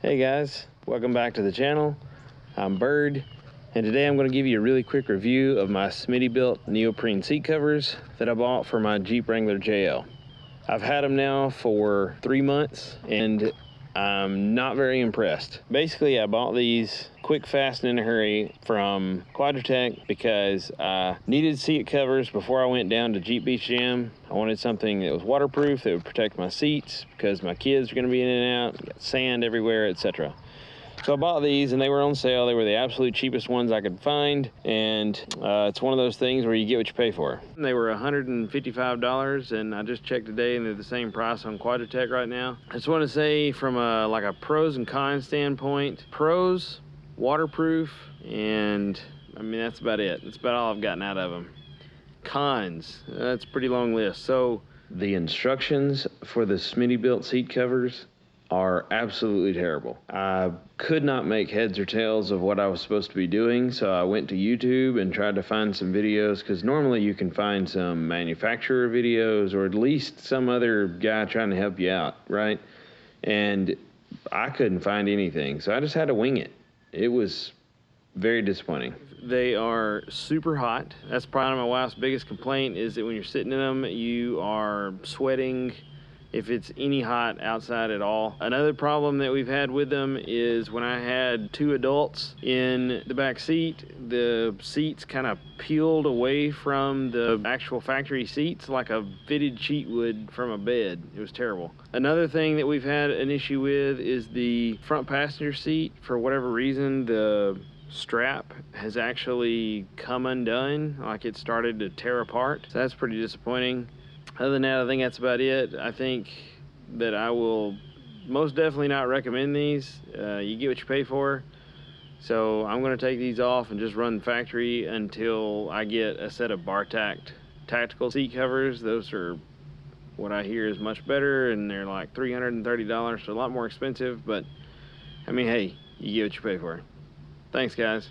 Hey guys, welcome back to the channel. I'm Bird, and today I'm going to give you a really quick review of my Smittybilt Neoprene Seat Covers that I bought for my Jeep Wrangler JL. I've had them now for 3 months and I'm not very impressed. Basically, I bought these quick, fast, and in a hurry from Quadratec because I needed seat covers before I went down to Jeep Beach Jam. I wanted something that was waterproof, that would protect my seats because my kids are going to be in and out, got sand everywhere, etc. So I bought these and they were on sale. They were the absolute cheapest ones I could find. And it's one of those things where you get what you pay for. They were $155 and I just checked today and they're the same price on Quadratec right now. I just want to say from a pros and cons standpoint, pros, waterproof, and I mean, that's about it. That's about all I've gotten out of them. Cons, that's a pretty long list. So the instructions for the Smittybilt seat covers are absolutely terrible. I could not make heads or tails of what I was supposed to be doing, so I went to YouTube and tried to find some videos, because normally you can find some manufacturer videos or at least some other guy trying to help you out, right? And I couldn't find anything, so I just had to wing it. It was very disappointing. They are super hot. That's probably my wife's biggest complaint, is that when you're sitting in them, you are sweating if it's any hot outside at all. Another problem that we've had with them is when I had 2 adults in the back seat, the seats kind of peeled away from the actual factory seats like a fitted sheet would from a bed. It was terrible. Another thing that we've had an issue with is the front passenger seat. For whatever reason, the strap has actually come undone, like it started to tear apart. So that's pretty disappointing. Other than that, I think that's about it. I think that I will most definitely not recommend these. You get what you pay for. So I'm going to take these off and just run factory until I get a set of Bartact Tactical seat covers. Those are what I hear is much better, and they're like $330, so a lot more expensive. But I mean, hey, you get what you pay for. Thanks, guys.